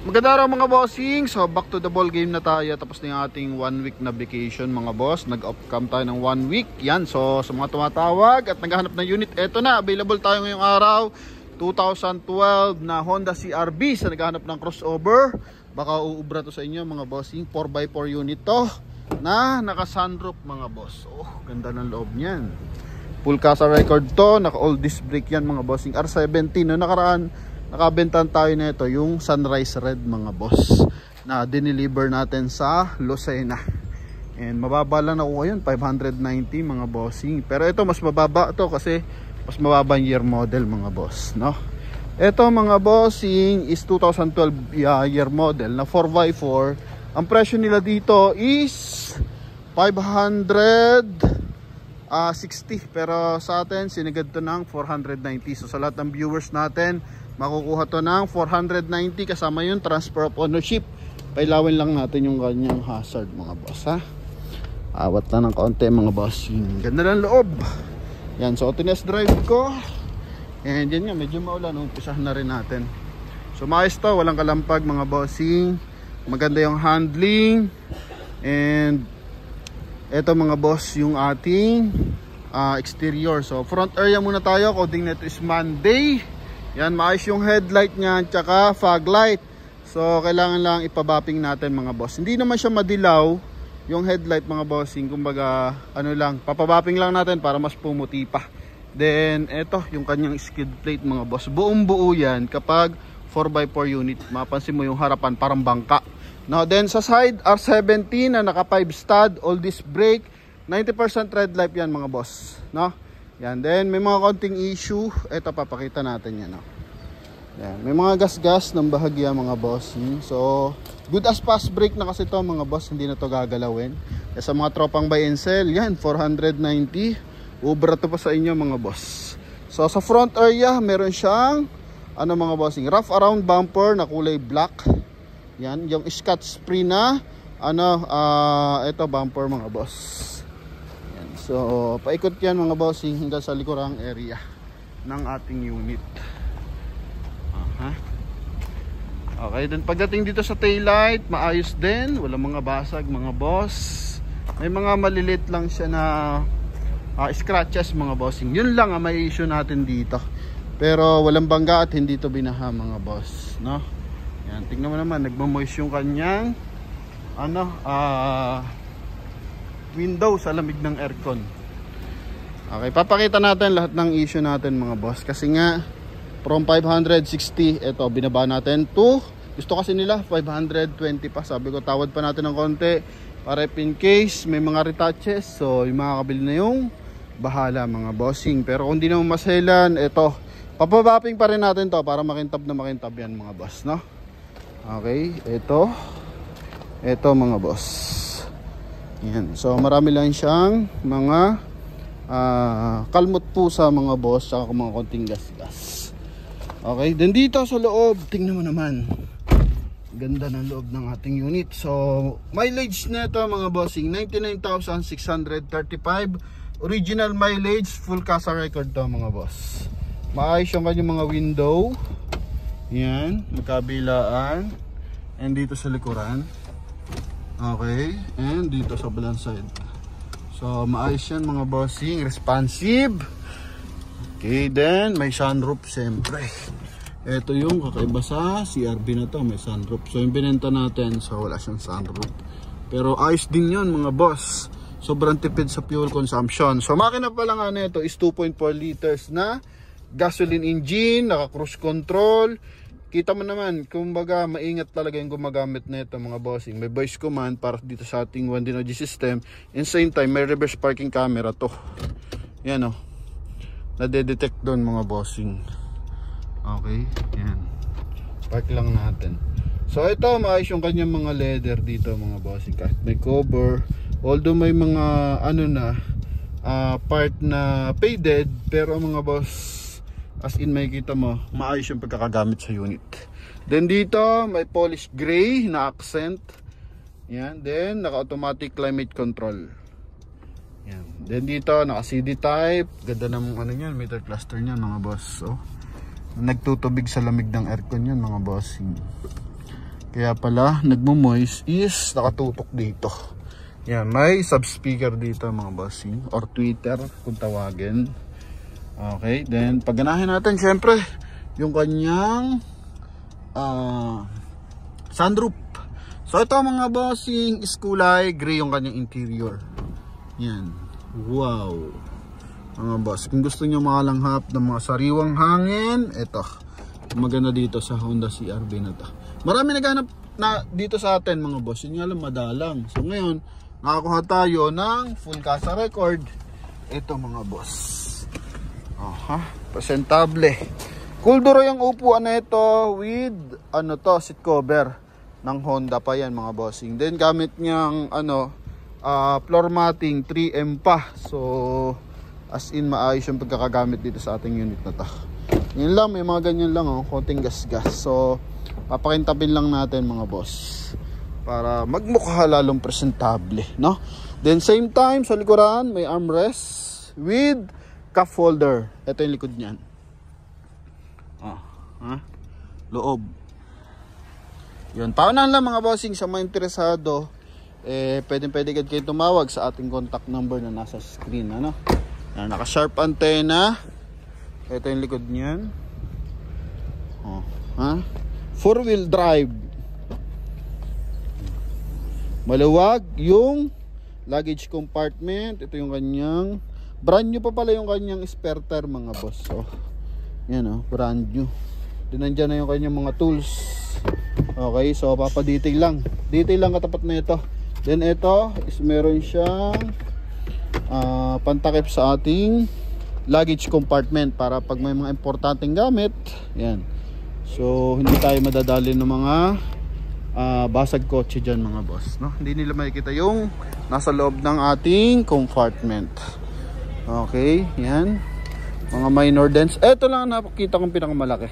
Maganda araw mga bossing. So back to the ball game na tayo. Tapos na yung ating 1 week na vacation mga boss. Nag-off cam tayo ng 1 week. Yan, so sa mga tumatawag at naghahanap ng unit, eto na, available tayo ngayong araw. 2012 na Honda CR-V sa naghahanap ng crossover. Baka uubra to sa inyo mga bossing. 4x4 unit to na naka sunroof mga boss. Oh, ganda ng loob niyan. Full casa record to, naka all disc brake yan mga bossing. R17 no nakaraan. Nakabentan tayo nito yung Sunrise Red mga boss na dineliver natin sa Lucena. And mababa lang ako ngayon, 590 mga bossing. Pero ito mas mababa to kasi mas mababa yung year model mga boss, no? Ito mga bossing is 2012 year model na 4x4. Ang presyo nila dito is 560 pero sa atin sinigad to ng 490. So sa lahat ng viewers natin makukuha to ng 490 kasama yung transfer of ownership. Pailawin lang natin yung kanyang hazard mga boss ha. Awat na ng kaunti mga boss. Ganda ng loob. Yan, so tinest drive ko. And yan nga, medyo maulan. Umpisahan na rin natin. So maayos to, walang kalampag mga bossing. Maganda yung handling. And eto mga boss yung ating exterior. So front area muna tayo. Coding nito is Monday. Yan, maayos yung headlight niyan, tsaka fog light. So, kailangan lang ipabapping natin mga boss. Hindi naman siya madilaw yung headlight mga bossing. Kumbaga, ano lang, papabapping lang natin para mas pumuti pa. Then, eto, yung kanyang skid plate mga boss. Buong buo yan kapag 4x4 unit. Mapansin mo yung harapan, parang bangka. Now, then sa side, R17 na naka 5 stud, all disc brake. 90% red light yan mga boss. No? Yan, then may mga konting issue. Ito papakita natin yan, no? Yan, may mga gas-gas ng bahagya mga boss. So, good as fast brake na kasi to mga boss. Hindi na to gagalawin. Kaya sa mga tropang buy and sell, yan, 490. Ubra to pa sa inyo mga boss. So, sa front area, meron siyang ano mga bossing, rough around bumper na kulay black. Yan, yung Scotch Spree na ano, ito bumper mga boss. So, paikot yan mga bossing hanggang sa likurang area ng ating unit. Okay, then pagdating dito sa taillight, maayos din. Walang mga basag mga boss. May mga malilit lang siya na scratches mga bossing. Yun lang ang may issue natin dito. Pero walang bangga at hindi to binaha mga boss, no? Yan, tingnan mo naman, nagmamoist yung kanyang ano, window sa lamig ng aircon. Okay, papakita natin lahat ng issue natin mga boss. Kasi nga, from 560, ito, binaba natin to, gusto kasi nila 520 pa. Sabi ko, tawad pa natin ng konti para in case may mga retouches. So, yung mga kabili na yung bahala mga bossing. Pero kung di naman maselan, ito, papabapping pa rin natin to para makintab na makintab yan mga boss, no? Okay, ito mga boss. Yan. So marami lang siyang mga kalmot po sa mga boss, saka mga konting gas-gas. Okay, then dito sa loob, tingnan mo naman, ganda ng loob ng ating unit. So mileage nito mga bossing, 99,635. Original mileage, full casa record to mga boss. Maayos yung kanyang mga window. Yan, magkabilaan. And dito sa likuran. Okay, and dito sa balance side. So maayos yan mga bossing, responsive. Okay, then may sunroof siyempre. Ito yung kakaiba sa CR-V na to, may sunroof. So yung binenta natin, so wala siyang sunroof. Pero ayos din yun mga boss. Sobrang tipid sa fuel consumption. So makina pa lang ano ito is 2.4 liters na gasoline engine, naka cruise control. Kita mo naman, kumbaga maingat talaga yung gumagamit nito mga bossing. May voice command para dito sa ating 1DNOG system. In same time, may reverse parking camera to. Yan o. Nade-detect doon mga bossing. Okay, yan. Park lang natin. So ito, maayos yung kanyang mga leather dito mga bossing. Kahit may cover. Although may mga ano na, part na faded. Pero mga boss, as in makikita mo, maayos yung pagkakagamit sa unit. Then dito, may polish gray na accent. Yan. Then, naka-automatic climate control. Yan. Then dito, naka-CD type. Ganda ng ano yan, meter cluster niyan mga boss. So, nagtutubig sa lamig ng aircon yan mga boss. Kaya pala nagmo-moist is nakatutok dito. Yan, may subspeaker dito mga bossing, or tweeter kung tawagin. Okay, then pagganahin natin syempre yung kanyang sunroof. So ito mga bossing is kulay gray yung kanyang interior. Yan, wow mga boss, kung gusto nyo makalanghap ng mga sariwang hangin, ito maganda dito sa Honda CR-V na to. Marami naghanap na dito sa atin mga boss, yun nga lang madalang. So ngayon nakakuha tayo ng full casa record. Ito mga boss, presentable. Cool duro yung upuan na ito with ano to, seat cover ng Honda pa yan mga bossing. Then gamit niyang floor matting 3M pa. So as in maayos yung pagkakagamit dito sa ating unit na to. Yun lang, may mga ganyan lang konting gas-gas. So papakintabin lang natin mga boss para magmukha lalong presentable, no? Then same time sa likuran may armrest with cup holder. Ito yung likod niyan. Loob. Yun, paunahan lang mga bossing sa mga interesado. Pwede kayo tumawag sa ating contact number na nasa screen, ano? Naka-sharp antenna. Ito yung likod niyan. 4-wheel drive. Maluwag yung luggage compartment. Ito yung kanyang brand new pa pala yung kanyang spare tire mga boss. So, yan brand new. Dinandyan na yung kanyang mga tools. Okay, so papadetail lang. Detail lang katapat na ito. Then ito is meron siyang pantakip sa ating luggage compartment para pag may mga importanteng gamit, yan. So hindi tayo madadali ng mga basag kotse dyan mga boss, no? Hindi nila makikita yung nasa loob ng ating compartment. Okay, yan. Mga minor dents. Ito lang nakikita kong pinakamalaki,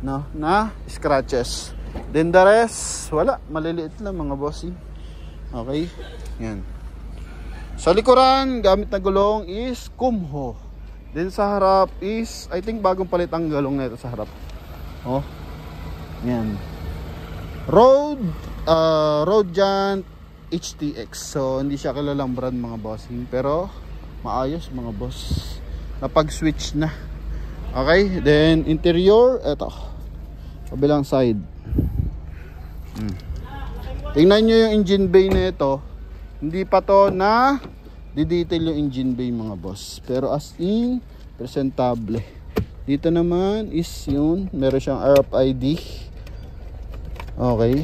no? Na scratches. Then the rest, wala. Maliliit lang mga bossing. Okay, yan. Sa likuran, gamit na gulong is Kumho. Then sa harap is, I think bagong palit ang gulong na ito sa harap. Yan. Roadjant HTX. So hindi siya kilalang brand mga bossing, pero maayos mga boss. Napag-switch na. Okay, then interior, eto. Kabilang side. Tingnan nyo yung engine bay na ito. Hindi pa to na di-detail yung engine bay mga boss, pero as in presentable. Dito naman is yun, meron siyang RFID. Okay,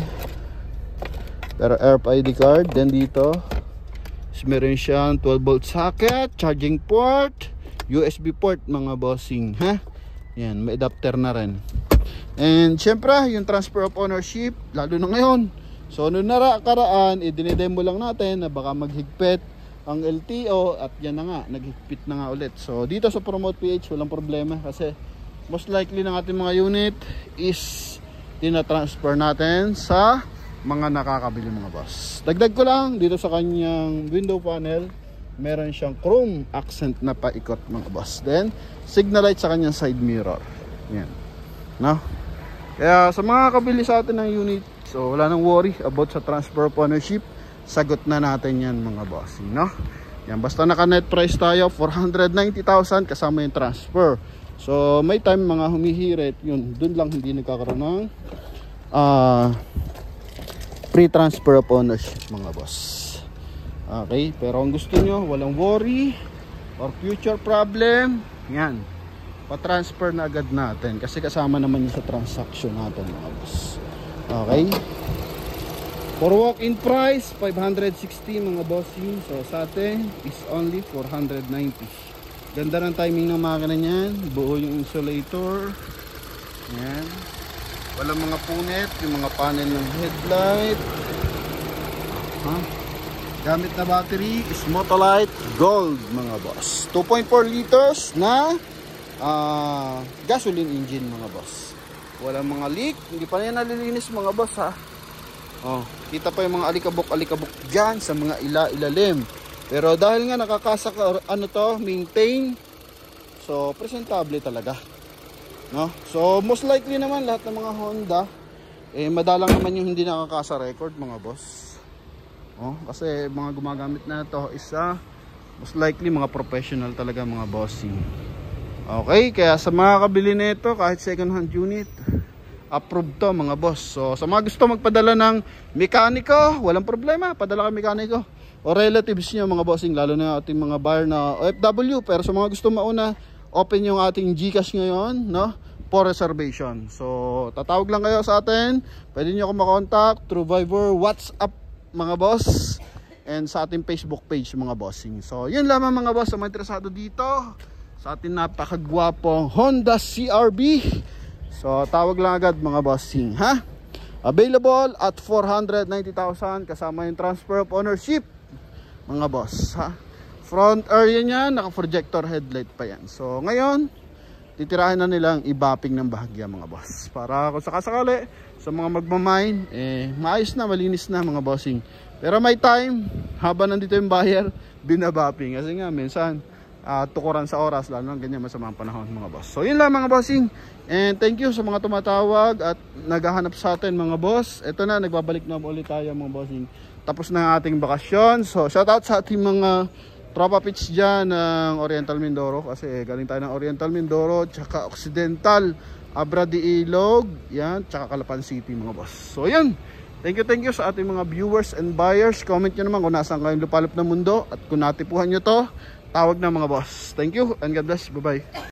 pero RFID card. Then dito is meron siyang 12 volt socket, charging port, USB port mga bossing, yan, may adapter na rin. And syempre yung transfer of ownership, lalo na ngayon. So noong nakaraan, dinidemo lang natin na baka maghigpit ang LTO, at yan na nga, naghigpit na nga ulit. So dito sa Promote PH walang problema kasi most likely ng ating mga unit is tina-transfer natin sa mga nakakabili mga boss. Dagdag ko lang dito sa kanyang window panel, meron siyang chrome accent na paikot mga boss. Then signal light sa kanyang side mirror. Yan, no? Kaya sa mga kabili sa atin ng unit, so wala nang worry about sa transfer of ownership. Sagot na natin yan mga bossing, no? Yan, basta naka net price tayo 490,000 kasama yung transfer. So may time mga humihirit, yun, dun lang hindi nagkakaroon ng free transfer of ownership mga boss. Okay, pero kung gusto nyo walang worry or future problem, yan, pa-transfer na agad natin kasi kasama naman yun sa transaction natin mga boss. Okay, for walk-in price 560 mga bossing. So sa atin is only 490. Ganda ng timing ng makina niyan, buo yung insulator. Yan, walang mga punit, yung mga panel ng headlight. Gamit na battery is Motolite Gold mga boss. 2.4 liters na gasoline engine mga boss. Walang mga leak, hindi pa yan nalilinis mga boss kita pa yung mga alikabok dyan sa mga ilalim. Pero dahil nga nakakasak maintain, so presentable talaga, no? So most likely naman lahat ng mga Honda Madalang naman yung hindi nakakasa record mga boss. Kasi mga gumagamit na to is most likely mga professional talaga mga bossing. Okay, kaya sa mga kabili nito kahit second hand unit, approved to mga boss. So sa mga gusto magpadala ng mekaniko, walang problema, padala ka mekaniko o relatives niyo mga bossing, lalo na ating mga buyer na OFW. Pero sa mga gusto mauna, open yung ating GCash ngayon, no, for reservation. So tatawag lang kayo sa atin, pwede niyo ako makontak through Viber, WhatsApp mga boss, and sa ating Facebook page mga bossing. So yun lamang mga boss sa mga interesado dito sa ating napakagwapong Honda CR-V. So tawag lang agad mga bossing, ha? Available at 490,000 kasama yung transfer of ownership mga boss, ha? Front area niya naka-projector headlight pa yan. So ngayon titirahin na nilang i-bapping ng bahagya mga boss, para kung sakasakali sa mga magmamine, maayos na, malinis na mga bossing. Pero may time habang nandito yung buyer, binabapping kasi nga minsan tukuran sa oras, lalo ng ganyan masamang panahon mga boss. So yun lang mga bossing, and thank you sa mga tumatawag at naghahanap sa atin mga boss. Ito na, nagbabalik na ulit tayo mga bossing, tapos na ating bakasyon. So shout out sa ating mga tropa pitch dyan ng Oriental Mindoro, kasi galing tayo ng Oriental Mindoro, tsaka Occidental, Abra de Ilog, yan, tsaka Calapan City mga boss. So yun, thank you sa ating mga viewers and buyers. Comment nyo naman kung nasaan kayong lupalop ng mundo, at kung natipuhan nyo to, tawag na mga boss. Thank you and God bless. Bye bye.